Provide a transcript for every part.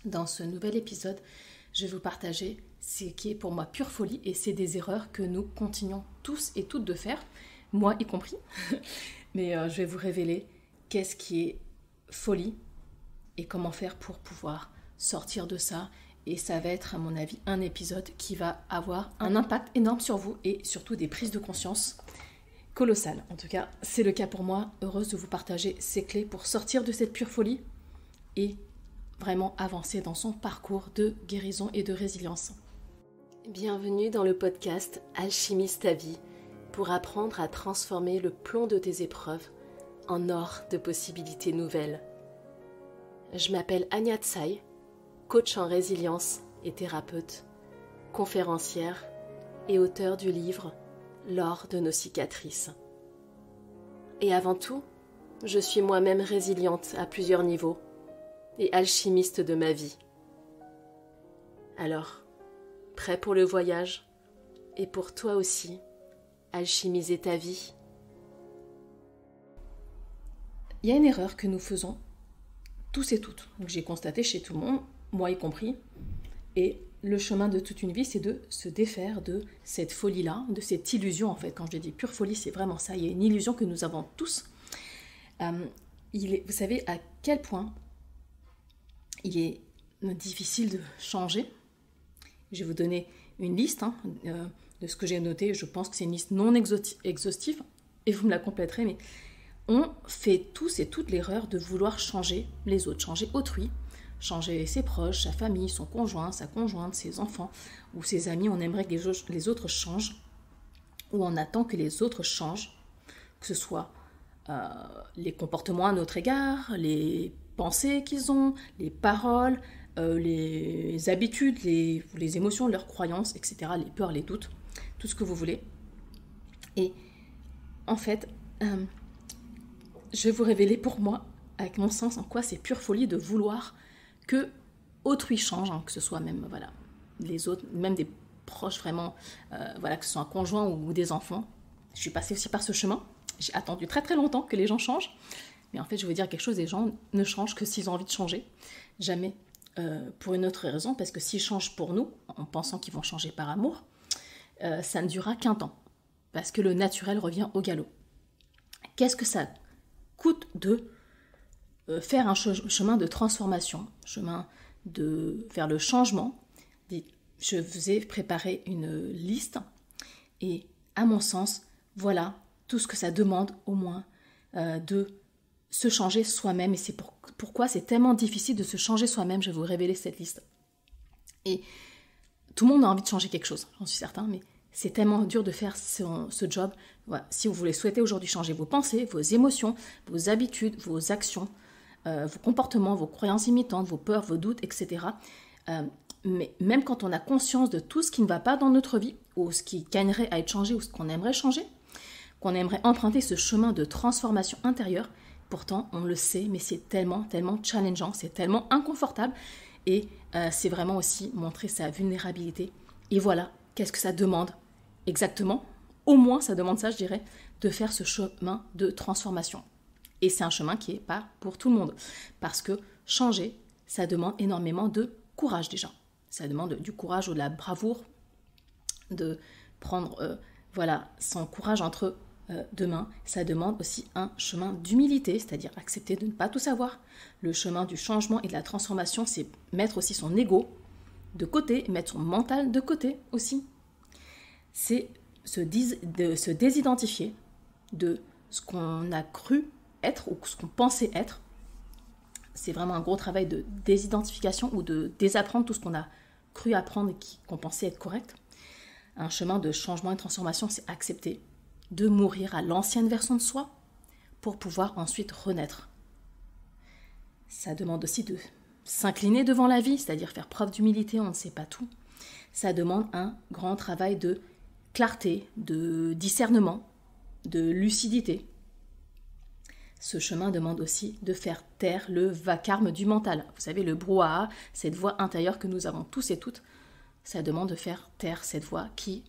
Dans ce nouvel épisode, je vais vous partager ce qui est pour moi pure folie et c'est des erreurs que nous continuons tous et toutes de faire, moi y compris. Mais je vais vous révéler qu'est-ce qui est folie et comment faire pour pouvoir sortir de ça. Et ça va être, à mon avis, un épisode qui va avoir un impact énorme sur vous et surtout des prises de conscience colossales. En tout cas, c'est le cas pour moi. Heureuse de vous partager ces clés pour sortir de cette pure folie et vraiment avancer dans son parcours de guérison et de résilience. Bienvenue dans le podcast Alchimise ta vie pour apprendre à transformer le plomb de tes épreuves en or de possibilités nouvelles. Je m'appelle Anya Tsai, coach en résilience et thérapeute, conférencière et auteure du livre L'or de nos cicatrices. Et avant tout, je suis moi-même résiliente à plusieurs niveaux et alchimiste de ma vie. Alors, prêt pour le voyage et pour toi aussi, alchimiser ta vie? Il y a une erreur que nous faisons tous et toutes, que j'ai constaté chez tout le monde, moi y compris, et le chemin de toute une vie, c'est de se défaire de cette folie-là, de cette illusion en fait. Quand je dis pure folie, c'est vraiment ça, il y a une illusion que nous avons tous. Vous savez à quel point il est difficile de changer. Je vais vous donner une liste de ce que j'ai noté. Je pense que c'est une liste non exhaustive et vous me la compléterez. Mais on fait tous et toutes l'erreur de vouloir changer les autres, changer autrui, changer ses proches, sa famille, son conjoint, sa conjointe, ses enfants ou ses amis. On aimerait que les autres changent ou on attend que les autres changent, que ce soit les comportements à notre égard, les pensées qu'ils ont, les paroles, les habitudes, les émotions, leurs croyances, etc., les peurs, les doutes, tout ce que vous voulez. Et en fait, je vais vous révéler pour moi, avec mon sens, en quoi c'est pure folie de vouloir que autrui change, que ce soit même les autres, même des proches vraiment, que ce soit un conjoint ou des enfants. Je suis passée aussi par ce chemin. J'ai attendu très très longtemps que les gens changent. Mais en fait, je vais vous dire quelque chose, les gens ne changent que s'ils ont envie de changer. Jamais pour une autre raison, parce que s'ils changent pour nous, en pensant qu'ils vont changer par amour, ça ne durera qu'un temps. Parce que le naturel revient au galop. Qu'est-ce que ça coûte de faire un chemin de transformation, vers le changement? Je vous ai préparé une liste et à mon sens, voilà tout ce que ça demande au moins de se changer soi-même. Et c'est pourquoi c'est tellement difficile de se changer soi-même. Je vais vous révéler cette liste. Et tout le monde a envie de changer quelque chose, j'en suis certain, mais c'est tellement dur de faire ce job. Voilà. Si vous voulez souhaiter aujourd'hui changer vos pensées, vos émotions, vos habitudes, vos actions, vos comportements, vos croyances imitantes, vos peurs, vos doutes, etc. Mais même quand on a conscience de tout ce qui ne va pas dans notre vie, ou ce qui gagnerait à être changé, ou ce qu'on aimerait changer, qu'on aimerait emprunter ce chemin de transformation intérieure, pourtant on le sait, mais c'est tellement, tellement challengeant, c'est tellement inconfortable, et c'est vraiment aussi montrer sa vulnérabilité. Et voilà, qu'est-ce que ça demande exactement? Au moins ça demande ça, je dirais, de faire ce chemin de transformation. Et c'est un chemin qui n'est pas pour tout le monde, parce que changer, ça demande énormément de courage déjà. Ça demande du courage ou de la bravoure, de prendre son courage entre deux mains. Ça demande aussi un chemin d'humilité, c'est-à-dire accepter de ne pas tout savoir. Le chemin du changement et de la transformation, c'est mettre aussi son ego de côté, mettre son mental de côté aussi. C'est de se désidentifier de ce qu'on a cru être ou ce qu'on pensait être. C'est vraiment un gros travail de désidentification ou de désapprendre tout ce qu'on a cru apprendre et qu'on pensait être correct. Un chemin de changement et de transformation, c'est accepter de mourir à l'ancienne version de soi pour pouvoir ensuite renaître. Ça demande aussi de s'incliner devant la vie, c'est-à-dire faire preuve d'humilité, on ne sait pas tout. Ça demande un grand travail de clarté, de discernement, de lucidité. Ce chemin demande aussi de faire taire le vacarme du mental. Vous savez, le brouhaha, cette voix intérieure que nous avons tous et toutes, ça demande de faire taire cette voix qui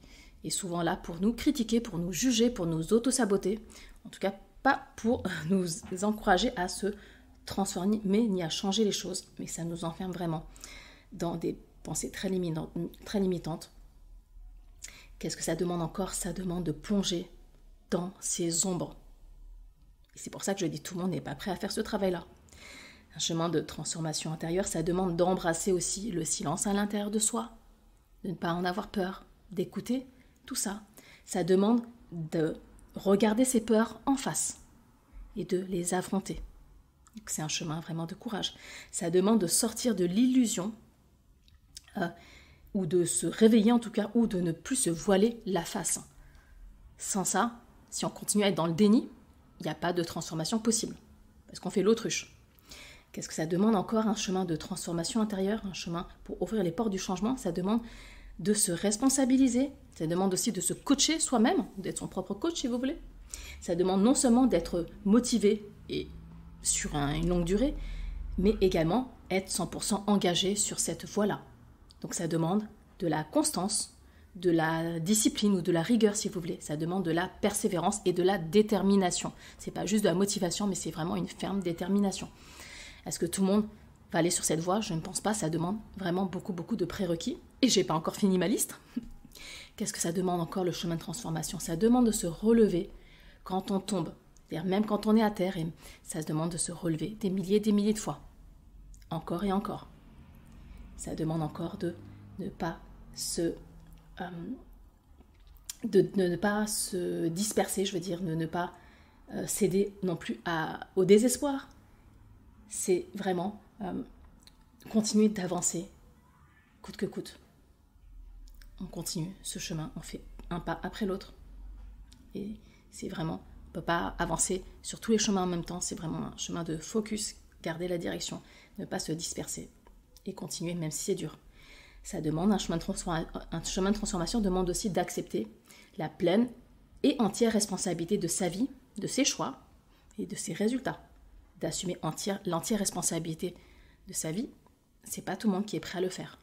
est souvent là pour nous critiquer, pour nous juger, pour nous auto-saboter. En tout cas, pas pour nous encourager à se transformer ni à changer les choses, mais ça nous enferme vraiment dans des pensées très limitantes. Qu'est-ce que ça demande encore? Ça demande de plonger dans ses ombres. Et c'est pour ça que je dis tout le monde n'est pas prêt à faire ce travail-là. Un chemin de transformation intérieure, ça demande d'embrasser aussi le silence à l'intérieur de soi, de ne pas en avoir peur, d'écouter tout ça. Ça demande de regarder ses peurs en face et de les affronter. C'est un chemin vraiment de courage. Ça demande de sortir de l'illusion ou de se réveiller en tout cas, ou de ne plus se voiler la face. Sans ça, si on continue à être dans le déni, il n'y a pas de transformation possible, parce qu'on fait l'autruche. Qu'est-ce que ça demande encore? Un chemin de transformation intérieure, un chemin pour ouvrir les portes du changement. Ça demande de se responsabiliser, ça demande aussi de se coacher soi-même, d'être son propre coach si vous voulez. Ça demande non seulement d'être motivé et sur une longue durée, mais également être 100% engagé sur cette voie-là. Donc ça demande de la constance, de la discipline ou de la rigueur si vous voulez. Ça demande de la persévérance et de la détermination. C'est pas juste de la motivation, mais c'est vraiment une ferme détermination. Est-ce que tout le monde va aller sur cette voie? Je ne pense pas, ça demande vraiment beaucoup de prérequis. Et j'ai pas encore fini ma liste. Qu'est-ce que ça demande encore le chemin de transformation? Ça demande de se relever quand on tombe. C'est-à-dire même quand on est à terre, et ça se demande de se relever des milliers de fois. Encore et encore. Ça demande encore de ne pas se disperser, je veux dire, de ne pas céder non plus au désespoir. C'est vraiment continuer d'avancer coûte que coûte. On continue ce chemin, on fait un pas après l'autre. Et c'est vraiment, on ne peut pas avancer sur tous les chemins en même temps, c'est vraiment un chemin de focus, garder la direction, ne pas se disperser et continuer même si c'est dur. Ça demande un chemin de transformation demande aussi d'accepter la pleine et entière responsabilité de sa vie, de ses choix et de ses résultats. D'assumer l'entière responsabilité de sa vie, c'est pas tout le monde qui est prêt à le faire.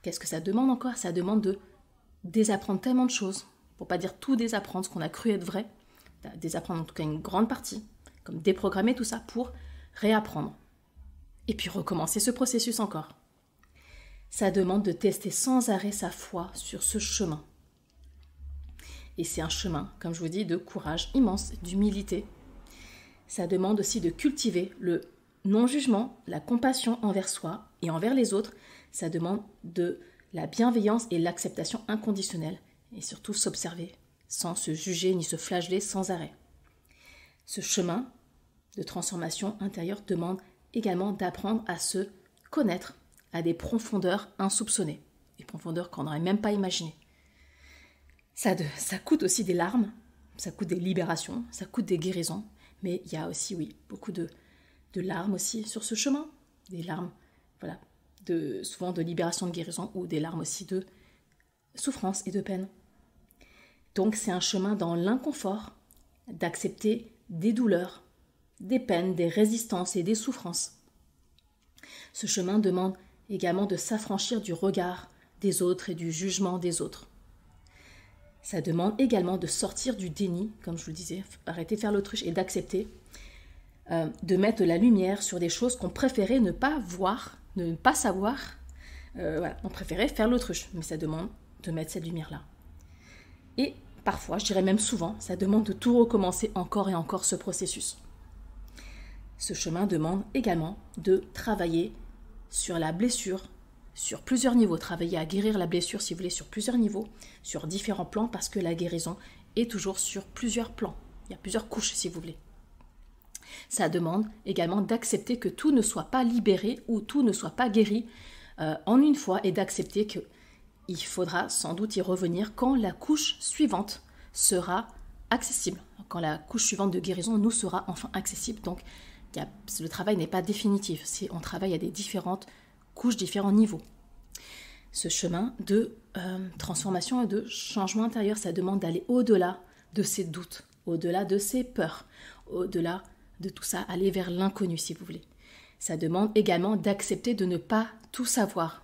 Qu'est-ce que ça demande encore? Ça demande de désapprendre tellement de choses, pour pas dire tout désapprendre, ce qu'on a cru être vrai, désapprendre en tout cas une grande partie, comme déprogrammer tout ça pour réapprendre. Et puis recommencer ce processus encore. Ça demande de tester sans arrêt sa foi sur ce chemin. Et c'est un chemin, comme je vous dis, de courage immense, d'humilité. Ça demande aussi de cultiver le non-jugement, la compassion envers soi et envers les autres. Ça demande de la bienveillance et l'acceptation inconditionnelle. Et surtout s'observer, sans se juger ni se flageller sans arrêt. Ce chemin de transformation intérieure demande également d'apprendre à se connaître à des profondeurs insoupçonnées, des profondeurs qu'on n'aurait même pas imaginées. Ça coûte aussi des larmes, ça coûte des libérations, ça coûte des guérisons, mais il y a aussi, oui, beaucoup de larmes aussi sur ce chemin, des larmes, voilà, souvent de libération, de guérison, ou des larmes aussi de souffrance et de peine. Donc c'est un chemin dans l'inconfort, d'accepter des douleurs, des peines, des résistances et des souffrances. Ce chemin demande également de s'affranchir du regard des autres et du jugement des autres. Ça demande également de sortir du déni, comme je vous le disais, arrêter de faire l'autruche et d'accepter de mettre la lumière sur des choses qu'on préférait ne pas voir, ne pas savoir. Voilà, on préférait faire l'autruche, mais ça demande de mettre cette lumière-là. Et parfois, je dirais même souvent, ça demande de tout recommencer encore et encore ce processus. Ce chemin demande également de travailler sur la blessure, sur plusieurs niveaux, travailler à guérir la blessure, si vous voulez, sur plusieurs niveaux, sur différents plans, parce que la guérison est toujours sur plusieurs plans. Il y a plusieurs couches, si vous voulez. Ça demande également d'accepter que tout ne soit pas libéré ou tout ne soit pas guéri en une fois, et d'accepter qu'il faudra sans doute y revenir quand la couche suivante sera accessible, quand la couche suivante de guérison nous sera enfin accessible. Donc, le travail n'est pas définitif, on travaille à des différentes couches, différents niveaux. Ce chemin de transformation et de changement intérieur, ça demande d'aller au-delà de ses doutes, au-delà de ses peurs, au-delà de tout ça, aller vers l'inconnu si vous voulez. Ça demande également d'accepter de ne pas tout savoir,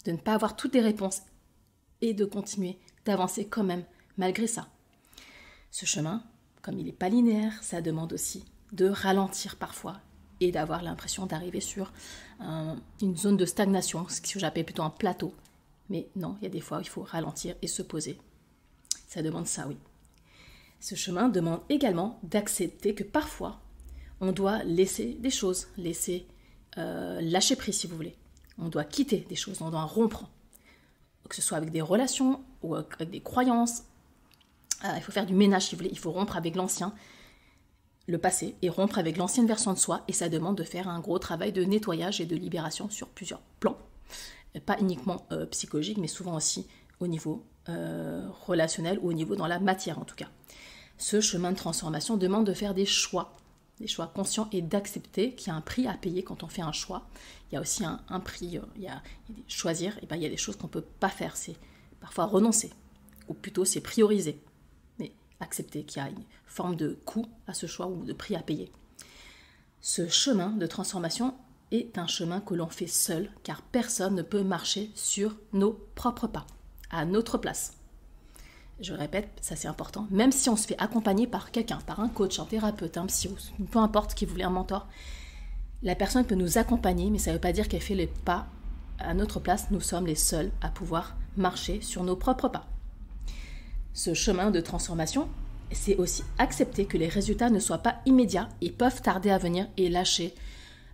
de ne pas avoir toutes les réponses et de continuer d'avancer quand même malgré ça. Ce chemin, comme il n'est pas linéaire, ça demande aussi de ralentir parfois, et d'avoir l'impression d'arriver sur une zone de stagnation, ce que j'appelle plutôt un plateau. Mais non, il y a des fois où il faut ralentir et se poser. Ça demande ça, oui. Ce chemin demande également d'accepter que parfois, on doit laisser des choses, lâcher prise si vous voulez. On doit quitter des choses, on doit rompre. Que ce soit avec des relations ou avec des croyances. Il faut faire du ménage si vous voulez, il faut rompre avec l'ancien, le passé, et rompre avec l'ancienne version de soi. Et ça demande de faire un gros travail de nettoyage et de libération sur plusieurs plans. Pas uniquement psychologique, mais souvent aussi au niveau relationnel ou au niveau dans la matière en tout cas. Ce chemin de transformation demande de faire des choix conscients et d'accepter qu'il y a un prix à payer quand on fait un choix. Il y a aussi un prix, choisir, et il y a des choses qu'on ne peut pas faire, c'est parfois renoncer, ou plutôt c'est prioriser, mais accepter qu'il y a une forme de coût à ce choix ou de prix à payer. Ce chemin de transformation est un chemin que l'on fait seul, car personne ne peut marcher sur nos propres pas, à notre place. Je répète, ça c'est important, même si on se fait accompagner par quelqu'un, par un coach, un thérapeute, un psy, peu importe qui voulait un mentor, la personne peut nous accompagner, mais ça ne veut pas dire qu'elle fait les pas à notre place. Nous sommes les seuls à pouvoir marcher sur nos propres pas. Ce chemin de transformation, c'est aussi accepter que les résultats ne soient pas immédiats et peuvent tarder à venir et lâcher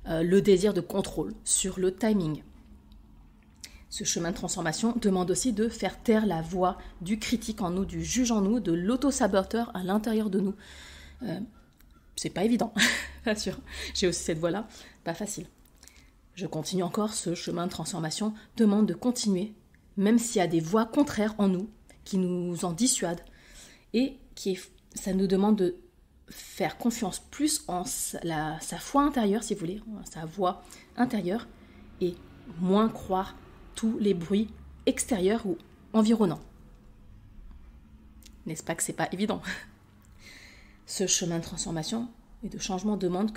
le désir de contrôle sur le timing. Ce chemin de transformation demande aussi de faire taire la voix du critique en nous, du juge en nous, de l'auto-saboteur à l'intérieur de nous. C'est pas évident, bien sûr. J'ai aussi cette voix-là, pas facile. Je continue encore, ce chemin de transformation demande de continuer, même s'il y a des voix contraires en nous, qui nous en dissuadent, et ça nous demande de faire confiance plus en sa foi intérieure, si vous voulez, sa voix intérieure, et moins croire tous les bruits extérieurs ou environnants. N'est-ce pas que c'est pas évident? Ce chemin de transformation et de changement demande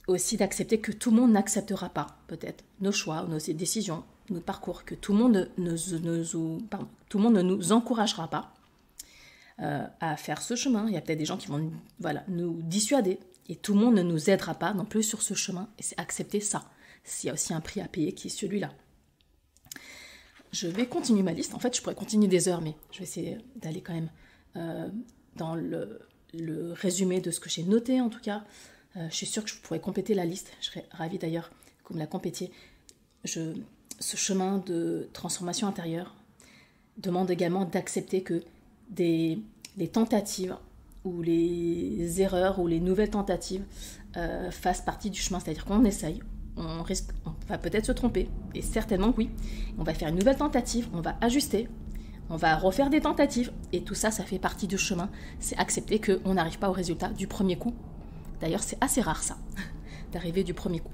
aussi d'accepter que tout le monde n'acceptera pas, peut-être, nos choix, nos décisions, notre parcours, que tout le monde ne nous encouragera pas à faire ce chemin. Il y a peut-être des gens qui vont nous dissuader, et tout le monde ne nous aidera pas non plus sur ce chemin, et c'est accepter ça. Il y a aussi un prix à payer qui est celui-là. Je vais continuer ma liste. En fait, je pourrais continuer des heures, mais je vais essayer d'aller quand même dans le résumé de ce que j'ai noté, en tout cas. Je suis sûre que je pourrais compléter la liste. Je serais ravie d'ailleurs que vous me la complétiez. Ce chemin de transformation intérieure demande également d'accepter que les tentatives ou les erreurs ou les nouvelles tentatives fassent partie du chemin. C'est-à-dire qu'on essaye, on va peut-être se tromper, et certainement oui. On va faire une nouvelle tentative, on va ajuster, on va refaire des tentatives, et tout ça, ça fait partie du chemin. C'est accepter qu'on n'arrive pas au résultat du premier coup. D'ailleurs, c'est assez rare ça, d'arriver du premier coup.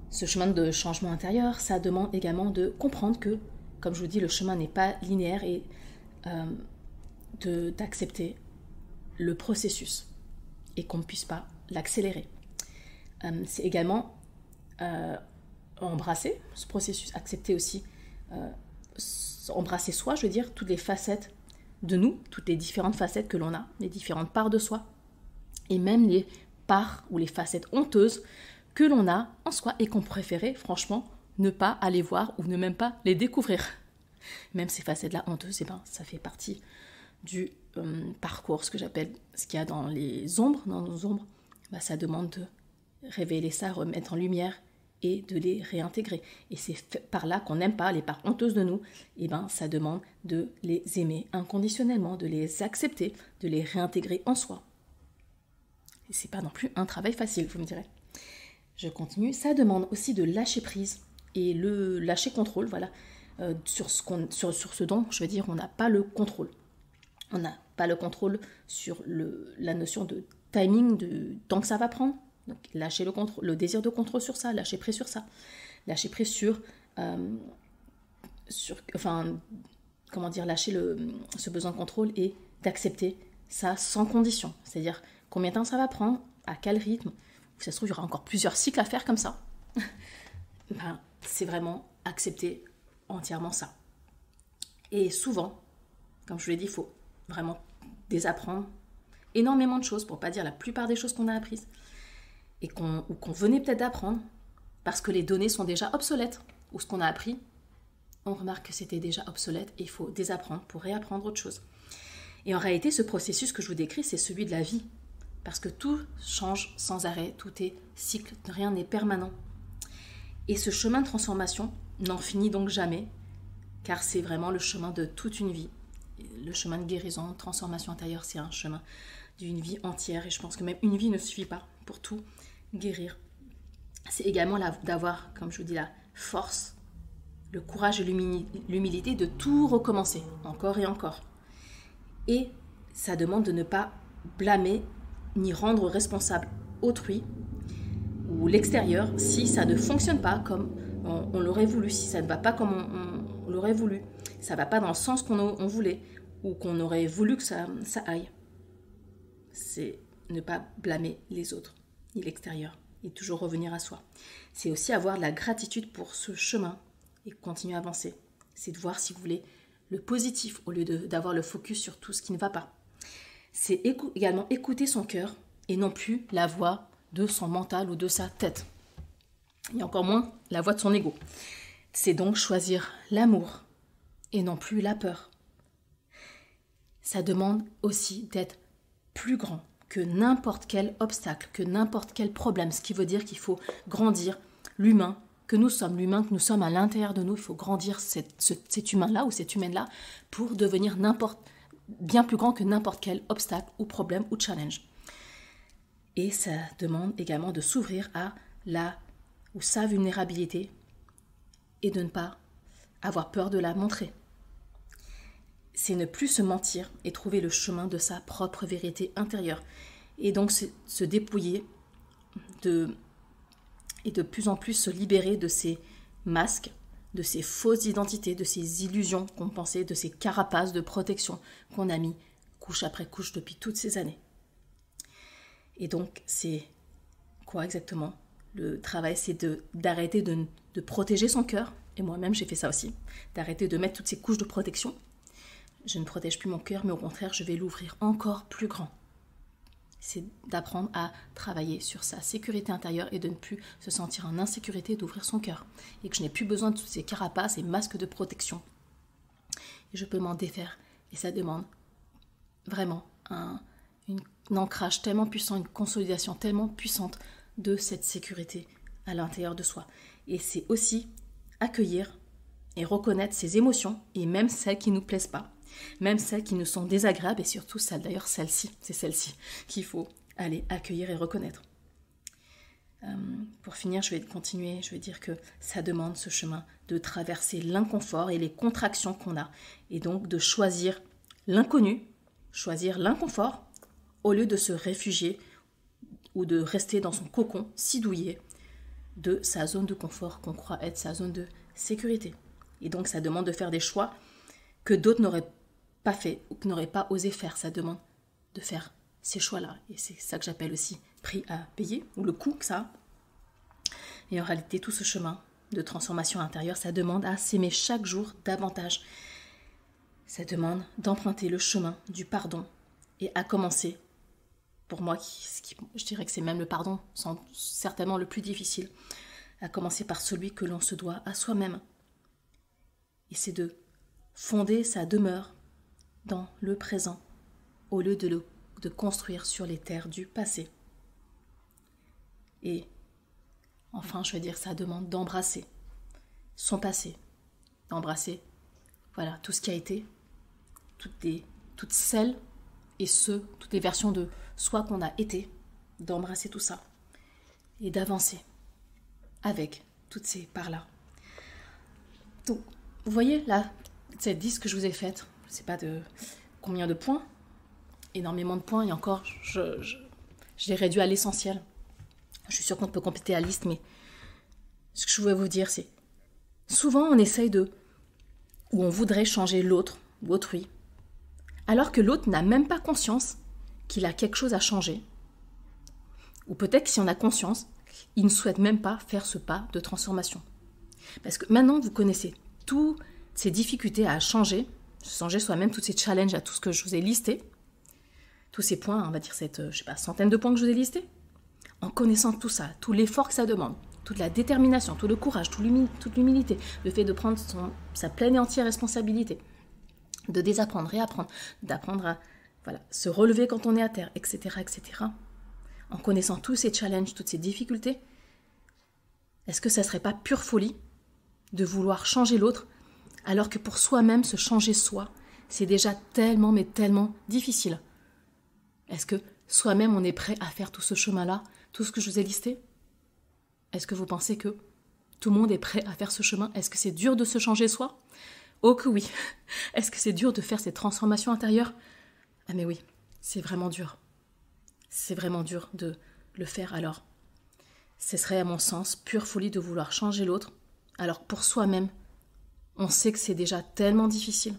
Ce chemin de changement intérieur, ça demande également de comprendre que, comme je vous dis, le chemin n'est pas linéaire, et d'accepter le processus et qu'on ne puisse pas l'accélérer. C'est également embrasser ce processus, accepter aussi, embrasser soi, je veux dire, toutes les facettes de nous, toutes les différentes facettes que l'on a, les différentes parts de soi, et même les parts ou les facettes honteuses que l'on a en soi et qu'on préférait, franchement, ne pas aller voir ou ne même pas les découvrir. Même ces facettes-là honteuses, ça fait partie du parcours, ce que j'appelle, ce qu'il y a dans les ombres, dans nos ombres, ça demande de révéler ça, remettre en lumière et de les réintégrer. Et c'est par là qu'on n'aime pas les parts honteuses de nous, ça demande de les aimer inconditionnellement, de les accepter, de les réintégrer en soi. Et c'est pas non plus un travail facile, vous me direz. Je continue. Ça demande aussi de lâcher prise et le lâcher contrôle, sur ce dont, je veux dire, on n'a pas le contrôle. On n'a pas le contrôle sur la notion de timing, de temps que ça va prendre. Donc, lâcher le désir de contrôle sur ça, lâcher prise sur ça. Lâcher prise lâcher ce besoin de contrôle et d'accepter ça sans condition. C'est-à-dire, combien de temps ça va prendre, à quel rythme. Ça se trouve, il y aura encore plusieurs cycles à faire comme ça. C'est vraiment accepter entièrement ça. Et souvent, comme je vous l'ai dit, il faut vraiment désapprendre énormément de choses, pour ne pas dire la plupart des choses qu'on a apprises. ou qu'on venait peut-être d'apprendre, parce que les données sont déjà obsolètes, ou ce qu'on a appris, on remarque que c'était déjà obsolète et il faut désapprendre pour réapprendre autre chose. Et en réalité, ce processus que je vous décris, c'est celui de la vie, parce que tout change sans arrêt, tout est cycle, rien n'est permanent. Et ce chemin de transformation n'en finit donc jamais, car c'est vraiment le chemin de toute une vie. Le chemin de guérison, de transformation intérieure, c'est un chemin d'une vie entière. Et je pense que même une vie ne suffit pas pour tout guérir. C'est également d'avoir, comme je vous dis, la force, le courage et l'humilité de tout recommencer, encore et encore. Et ça demande de ne pas blâmer ni rendre responsable autrui ou l'extérieur si ça ne fonctionne pas comme on l'aurait voulu, si ça ne va pas comme on l'aurait voulu, ça ne va pas dans le sens qu'on voulait ou qu'on aurait voulu que ça aille. C'est ne pas blâmer les autres ni l'extérieur et toujours revenir à soi. C'est aussi avoir de la gratitude pour ce chemin et continuer à avancer. C'est de voir, si vous voulez, le positif au lieu d'avoir le focus sur tout ce qui ne va pas. C'est également écouter son cœur et non plus la voix de son mental ou de sa tête. Et encore moins la voix de son ego. C'est donc choisir l'amour et non plus la peur. Ça demande aussi d'être plus grand que n'importe quel obstacle, que n'importe quel problème, ce qui veut dire qu'il faut grandir l'humain que nous sommes à l'intérieur de nous. Il faut grandir cet humain-là ou cette humaine-là pour devenir bien plus grand que n'importe quel obstacle ou problème ou challenge. Et ça demande également de s'ouvrir à sa vulnérabilité et de ne pas avoir peur de la montrer. C'est ne plus se mentir et trouver le chemin de sa propre vérité intérieure. Et donc se dépouiller et de plus en plus se libérer de ces masques, de ces fausses identités, de ces illusions qu'on pensait, de ces carapaces de protection qu'on a mis couche après couche depuis toutes ces années. Et donc, c'est quoi exactement? Le travail, c'est d'arrêter de protéger son cœur. Et moi-même, j'ai fait ça aussi. D'arrêter de mettre toutes ces couches de protection. Je ne protège plus mon cœur, mais au contraire, je vais l'ouvrir encore plus grand. C'est d'apprendre à travailler sur sa sécurité intérieure et de ne plus se sentir en insécurité d'ouvrir son cœur. Et que je n'ai plus besoin de toutes ces carapaces et masques de protection. Et je peux m'en défaire. Et ça demande vraiment un ancrage tellement puissant, une consolidation tellement puissante de cette sécurité à l'intérieur de soi. Et c'est aussi accueillir et reconnaître ses émotions, et même celles qui ne nous plaisent pas, même celles qui nous sont désagréables, et surtout celle-ci qu'il faut aller accueillir et reconnaître. Pour finir, je vais continuer, je vais dire que ça demande ce chemin de traverser l'inconfort et les contractions qu'on a, et donc de choisir l'inconnu, choisir l'inconfort, au lieu de se réfugier ou de rester dans son cocon si douillet de sa zone de confort qu'on croit être sa zone de sécurité. Et donc ça demande de faire des choix que d'autres n'auraient pas fait ou que n'auraient pas osé faire. Ça demande de faire ces choix-là. Et c'est ça que j'appelle aussi prix à payer, ou le coût que ça a. Et en réalité, tout ce chemin de transformation intérieure, ça demande à s'aimer chaque jour davantage. Ça demande d'emprunter le chemin du pardon et à commencer, pour moi, je dirais que c'est même le pardon, certainement le plus difficile, à commencer par celui que l'on se doit à soi-même. Et c'est de fonder sa demeure dans le présent, au lieu de construire sur les terres du passé. Et enfin, je veux dire, ça demande d'embrasser son passé, d'embrasser tout ce qui a été, toutes celles et toutes les versions de soi qu'on a été, d'embrasser tout ça et d'avancer avec toutes ces parts-là. Donc, vous voyez là, cette liste que je vous ai faite, je ne sais pas de combien de points, énormément de points, et encore, je l'ai réduit à l'essentiel. Je suis sûre qu'on peut compléter la liste, mais ce que je voulais vous dire, c'est souvent on essaye ou on voudrait changer l'autre ou autrui, alors que l'autre n'a même pas conscience qu'il a quelque chose à changer. Ou peut-être que si on a conscience, il ne souhaite même pas faire ce pas de transformation. Parce que maintenant, vous connaissez toutes ces difficultés à changer soi-même, tous ces challenges à tout ce que je vous ai listé, tous ces points, on va dire cette centaine de points que je vous ai listés. en connaissant tout ça, tout l'effort que ça demande, toute la détermination, tout le courage, toute l'humilité, le fait de prendre sa pleine et entière responsabilité, de désapprendre, réapprendre, d'apprendre à se relever quand on est à terre, etc., etc. En connaissant tous ces challenges, toutes ces difficultés, est-ce que ça ne serait pas pure folie de vouloir changer l'autre, alors que pour soi-même, se changer soi, c'est déjà tellement, mais tellement difficile? Est-ce que soi-même, on est prêt à faire tout ce chemin-là, tout ce que je vous ai listé? Est-ce que vous pensez que tout le monde est prêt à faire ce chemin? Est-ce que c'est dur de se changer soi? Oh que oui. Est-ce que c'est dur de faire cette transformation intérieure? Ah mais oui, c'est vraiment dur. C'est vraiment dur de le faire. Alors, ce serait à mon sens pure folie de vouloir changer l'autre, alors que pour soi-même, on sait que c'est déjà tellement difficile.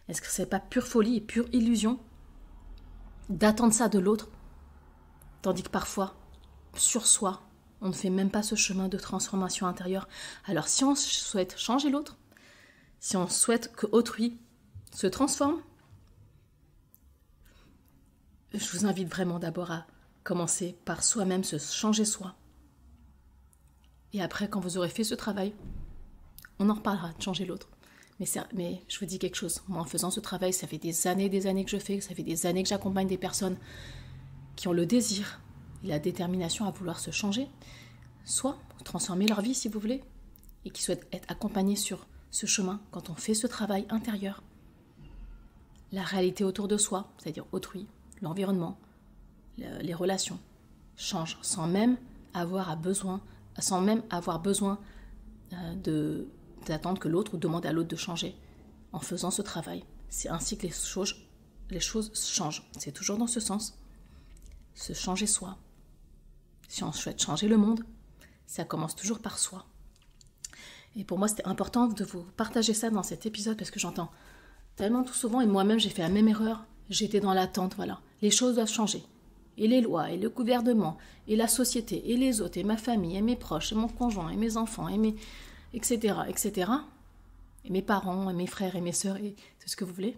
Est-ce que c'est pas pure folie et pure illusion d'attendre ça de l'autre, tandis que parfois, sur soi, on ne fait même pas ce chemin de transformation intérieure? Alors si on souhaite changer l'autre, si on souhaite que autrui se transforme, je vous invite vraiment d'abord à commencer par soi-même, se changer soi. Et après, quand vous aurez fait ce travail, on en reparlera de changer l'autre. Mais je vous dis quelque chose, moi en faisant ce travail, ça fait des années que je fais, ça fait des années que j'accompagne des personnes qui ont le désir et la détermination à vouloir se changer, soit transformer leur vie si vous voulez, et qui souhaitent être accompagnés sur ce chemin. Quand on fait ce travail intérieur, la réalité autour de soi, c'est-à-dire autrui, l'environnement, les relations, change sans même avoir besoin d'attendre que l'autre ou demander à l'autre de changer. En faisant ce travail, c'est ainsi que les choses changent. C'est toujours dans ce sens. Se changer soi. Si on souhaite changer le monde, ça commence toujours par soi. Et pour moi, c'était important de vous partager ça dans cet épisode parce que j'entends tellement tout souvent, et moi-même j'ai fait la même erreur. J'étais dans l'attente, voilà. Les choses doivent changer. Et les lois, et le gouvernement, et la société, et les autres, et ma famille, et mes proches, et mon conjoint, et mes enfants, etc., etc. Et mes parents, et mes frères, et mes sœurs, et c'est ce que vous voulez.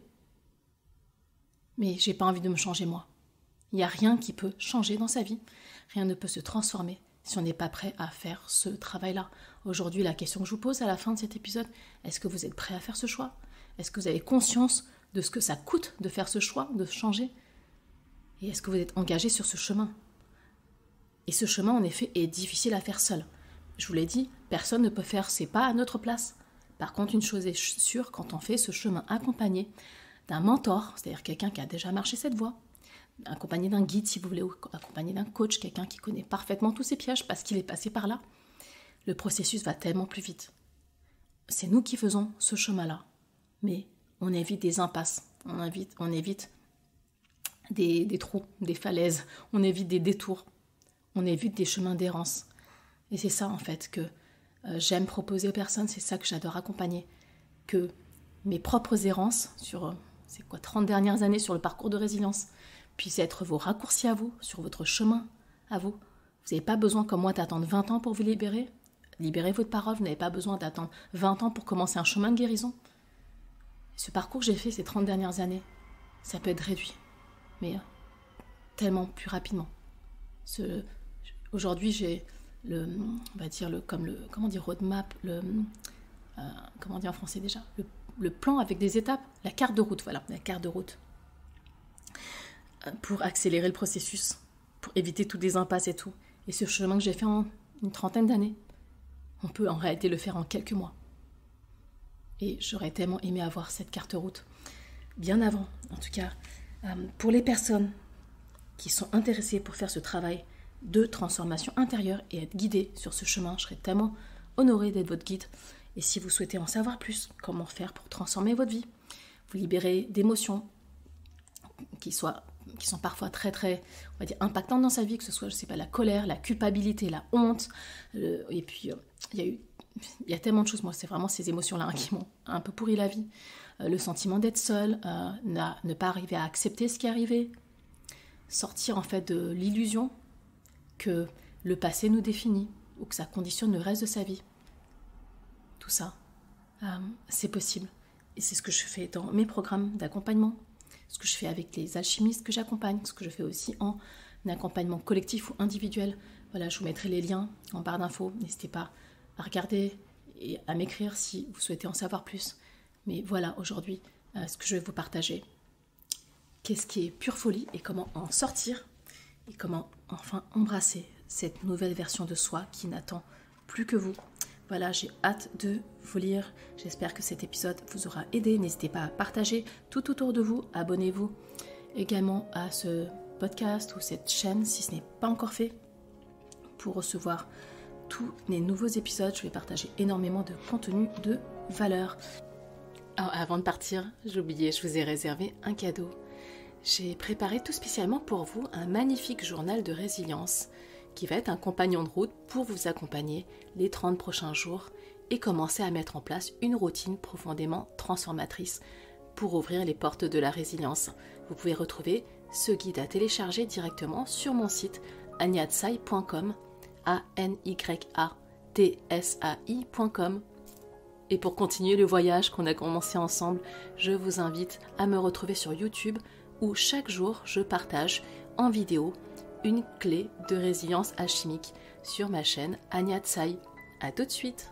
Mais j'ai pas envie de me changer moi. Il n'y a rien qui peut changer dans sa vie. Rien ne peut se transformer si on n'est pas prêt à faire ce travail-là. Aujourd'hui, la question que je vous pose à la fin de cet épisode, est-ce que vous êtes prêt à faire ce choix? Est-ce que vous avez conscience de ce que ça coûte de faire ce choix, de changer? Et est-ce que vous êtes engagé sur ce chemin? Et ce chemin, en effet, est difficile à faire seul. Je vous l'ai dit, personne ne peut faire ses pas à notre place. Par contre, une chose est sûre, quand on fait ce chemin accompagné d'un mentor, c'est-à-dire quelqu'un qui a déjà marché cette voie, accompagné d'un guide si vous voulez, ou accompagné d'un coach, quelqu'un qui connaît parfaitement tous ses pièges parce qu'il est passé par là, le processus va tellement plus vite. C'est nous qui faisons ce chemin-là, mais on évite des impasses, on évite des trous, des falaises, on évite des détours, on évite des chemins d'errance. Et c'est ça en fait que j'aime proposer aux personnes, c'est ça que j'adore accompagner, que mes propres errances sur 30 dernières années sur le parcours de résilience puissent être vos raccourcis à vous, sur votre chemin à vous. Vous n'avez pas besoin comme moi d'attendre 20 ans pour vous libérer. Libérez votre parole, vous n'avez pas besoin d'attendre 20 ans pour commencer un chemin de guérison. Ce parcours que j'ai fait ces 30 dernières années, ça peut être réduit, mais tellement plus rapidement. Aujourd'hui, j'ai roadmap, comment dire en français déjà, le plan avec des étapes, la carte de route, voilà, la carte de route, pour accélérer le processus, pour éviter toutes les impasses et tout. Et ce chemin que j'ai fait en une 30aine d'années, on peut en réalité le faire en quelques mois. Et j'aurais tellement aimé avoir cette carte route bien avant. En tout cas, pour les personnes qui sont intéressées pour faire ce travail de transformation intérieure et être guidées sur ce chemin, je serais tellement honorée d'être votre guide. Et si vous souhaitez en savoir plus, comment faire pour transformer votre vie, vous libérer d'émotions qui sont parfois très très, on va dire, impactantes dans sa vie, que ce soit, je sais pas, la colère, la culpabilité, la honte, et puis il y a tellement de choses. Moi, c'est vraiment ces émotions-là qui m'ont un peu pourri la vie. Le sentiment d'être seul, ne pas arriver à accepter ce qui est arrivé, sortir en fait de l'illusion que le passé nous définit ou que ça conditionne le reste de sa vie. Tout ça, c'est possible. Et c'est ce que je fais dans mes programmes d'accompagnement, ce que je fais avec les alchimistes que j'accompagne, ce que je fais aussi en accompagnement collectif ou individuel Voilà, je vous mettrai les liens en barre d'infos. N'hésitez pas à regarder et à m'écrire si vous souhaitez en savoir plus. Mais voilà, aujourd'hui, ce que je vais vous partager. Qu'est-ce qui est pure folie et comment en sortir et comment enfin embrasser cette nouvelle version de soi qui n'attend plus que vous. Voilà, j'ai hâte de vous lire. J'espère que cet épisode vous aura aidé. N'hésitez pas à partager tout autour de vous. Abonnez-vous également à ce podcast ou cette chaîne si ce n'est pas encore fait pour recevoir tous les nouveaux épisodes. Je vais partager énormément de contenu de valeur. Alors, avant de partir, j'ai oublié, je vous ai réservé un cadeau. J'ai préparé tout spécialement pour vous un magnifique journal de résilience qui va être un compagnon de route pour vous accompagner les 30 prochains jours et commencer à mettre en place une routine profondément transformatrice pour ouvrir les portes de la résilience. Vous pouvez retrouver ce guide à télécharger directement sur mon site agnatsai.com, ANYATSAI.com. Et pour continuer le voyage qu'on a commencé ensemble, je vous invite à me retrouver sur YouTube où chaque jour je partage en vidéo une clé de résilience alchimique sur ma chaîne Agnatsai. À tout de suite!